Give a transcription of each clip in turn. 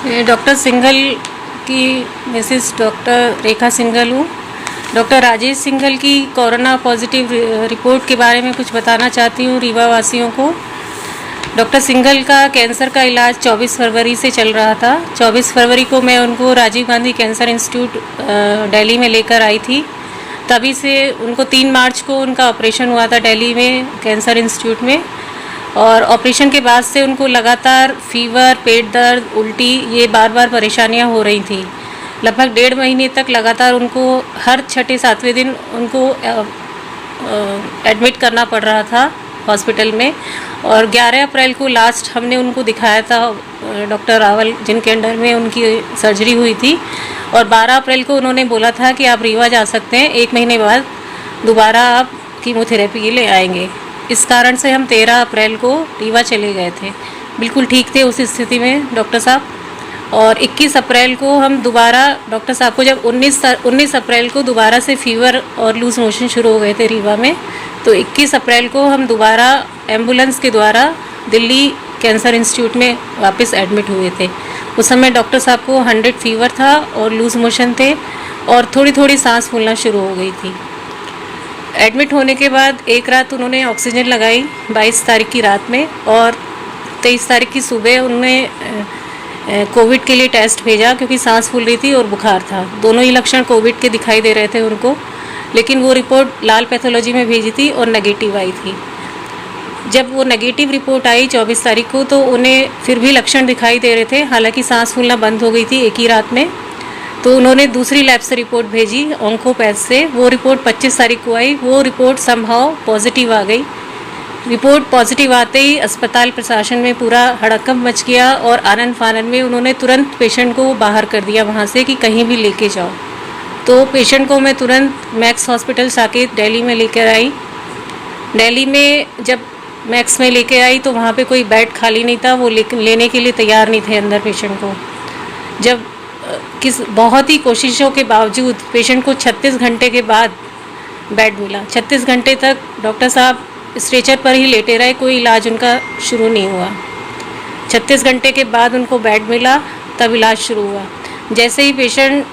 मैं डॉक्टर सिंघल की Mrs doctor रेखा सिंघल हूँ। डॉक्टर राजेश सिंघल की कोरोना पॉजिटिव रिपोर्ट के बारे में कुछ बताना चाहती हूँ रीवा वासियों को। डॉक्टर सिंघल का कैंसर का इलाज 24 फरवरी से चल रहा था। 24 फरवरी को मैं उनको राजीव गांधी कैंसर इंस्टीट्यूट दिल्ली में लेकर आई थी। तभी से उनको 3 मार्च को उनका ऑपरेशन हुआ था दिल्ली में कैंसर इंस्टीट्यूट में। और ऑपरेशन के बाद से उनको लगातार फीवर, पेट दर्द, उल्टी ये बार बार परेशानियां हो रही थी। लगभग 1.5 महीने तक लगातार उनको हर छठे सातवें दिन उनको एडमिट करना पड़ रहा था हॉस्पिटल में। और 11 अप्रैल को लास्ट हमने उनको दिखाया था डॉक्टर रावल, जिनके अंडर में उनकी सर्जरी हुई थी। और 12 अप्रैल को उन्होंने बोला था कि आप रीवा जा सकते हैं, 1 महीने बाद दोबारा आप कीमोथेरेपी के लिए आएंगे। इस कारण से हम 13 अप्रैल को रीवा चले गए थे। बिल्कुल ठीक थे उस स्थिति में डॉक्टर साहब। और 21 अप्रैल को हम दोबारा डॉक्टर साहब को, जब 19 अप्रैल को दोबारा से फीवर और लूज मोशन शुरू हो गए थे रीवा में, तो 21 अप्रैल को हम दोबारा एम्बुलेंस के द्वारा दिल्ली कैंसर इंस्टीट्यूट में वापस एडमिट हुए थे। उस समय डॉक्टर साहब को 100 फीवर था और लूज मोशन थे और थोड़ी थोड़ी सांस फूलना शुरू हो गई थी। एडमिट होने के बाद एक रात उन्होंने ऑक्सीजन लगाई 22 तारीख की रात में, और 23 तारीख की सुबह उन्होंने कोविड के लिए टेस्ट भेजा, क्योंकि सांस फूल रही थी और बुखार था। दोनों ही लक्षण कोविड के दिखाई दे रहे थे उनको, लेकिन वो रिपोर्ट लाल पैथोलॉजी में भेजी थी और नेगेटिव आई थी। जब वो नेगेटिव रिपोर्ट आई 24 तारीख को, तो उन्हें फिर भी लक्षण दिखाई दे रहे थे, हालांकि सांस फूलना बंद हो गई थी एक ही रात में। तो उन्होंने दूसरी लैब से रिपोर्ट भेजी ऑन्कोपैथ से। वो रिपोर्ट 25 तारीख को आई। वो रिपोर्ट समहाउ पॉजिटिव आ गई। रिपोर्ट पॉजिटिव आते ही अस्पताल प्रशासन में पूरा हड़कंप मच गया और आनन फानन में उन्होंने तुरंत पेशेंट को बाहर कर दिया वहाँ से कि कहीं भी लेके जाओ। तो पेशेंट को मैं तुरंत मैक्स हॉस्पिटल साकेत दिल्ली में लेकर आई। दिल्ली में जब मैक्स में लेके आई तो वहाँ पे कोई बेड खाली नहीं था, वो लेने के लिए तैयार नहीं थे अंदर पेशेंट को। जब बहुत ही कोशिशों के बावजूद पेशेंट को 36 घंटे के बाद बेड मिला। 36 घंटे तक डॉक्टर साहब स्ट्रेचर पर ही लेटे रहे, कोई इलाज उनका शुरू नहीं हुआ। 36 घंटे के बाद उनको बेड मिला, तब इलाज शुरू हुआ। जैसे ही पेशेंट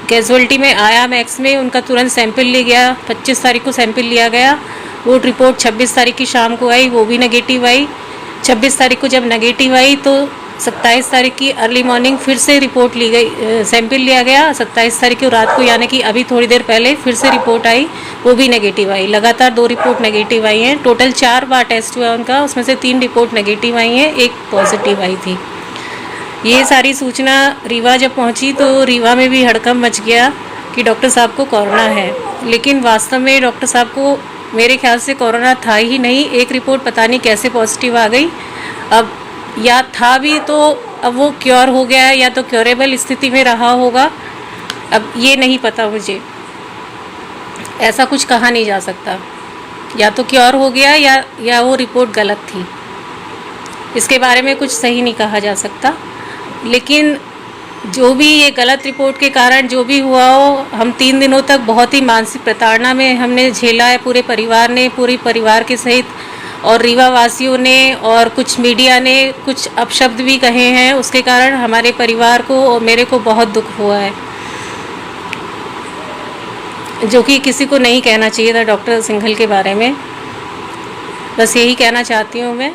कैजुअल्टी में आया मैक्स में, उनका तुरंत सैंपल लिया गया। 25 तारीख को सैंपल लिया गया। वो रिपोर्ट 26 तारीख की शाम को आई, वो भी नेगेटिव आई। 26 तारीख को जब नेगेटिव आई तो 27 तारीख की अर्ली मॉर्निंग फिर से रिपोर्ट ली गई, सैंपल लिया गया। 27 तारीख को रात को, यानी कि अभी थोड़ी देर पहले फिर से रिपोर्ट आई, वो भी नेगेटिव आई। लगातार 2 रिपोर्ट नेगेटिव आई हैं। टोटल 4 बार टेस्ट हुआ उनका, उसमें से 3 रिपोर्ट नेगेटिव आई हैं, 1 पॉजिटिव आई थी। ये सारी सूचना रीवा जब पहुंची तो रीवा में भी हड़कंप मच गया कि डॉक्टर साहब को कोरोना है। लेकिन वास्तव में डॉक्टर साहब को मेरे ख्याल से कोरोना था ही नहीं। एक रिपोर्ट पता नहीं कैसे पॉजिटिव आ गई। अब या था भी तो अब वो क्योर हो गया या तो क्योरेबल स्थिति में रहा होगा, अब ये नहीं पता मुझे। ऐसा कुछ कहा नहीं जा सकता, या तो क्योर हो गया या वो रिपोर्ट गलत थी। इसके बारे में कुछ सही नहीं कहा जा सकता। लेकिन जो भी ये गलत रिपोर्ट के कारण जो भी हुआ हो, हम 3 दिनों तक बहुत ही मानसिक प्रताड़ना में हमने झेला है, पूरे परिवार ने, पूरे परिवार के सहित। और रीवा वासियों ने और कुछ मीडिया ने कुछ अपशब्द भी कहे हैं, उसके कारण हमारे परिवार को और मेरे को बहुत दुख हुआ है, जो कि किसी को नहीं कहना चाहिए था डॉक्टर सिंघल के बारे में। बस यही कहना चाहती हूँ मैं।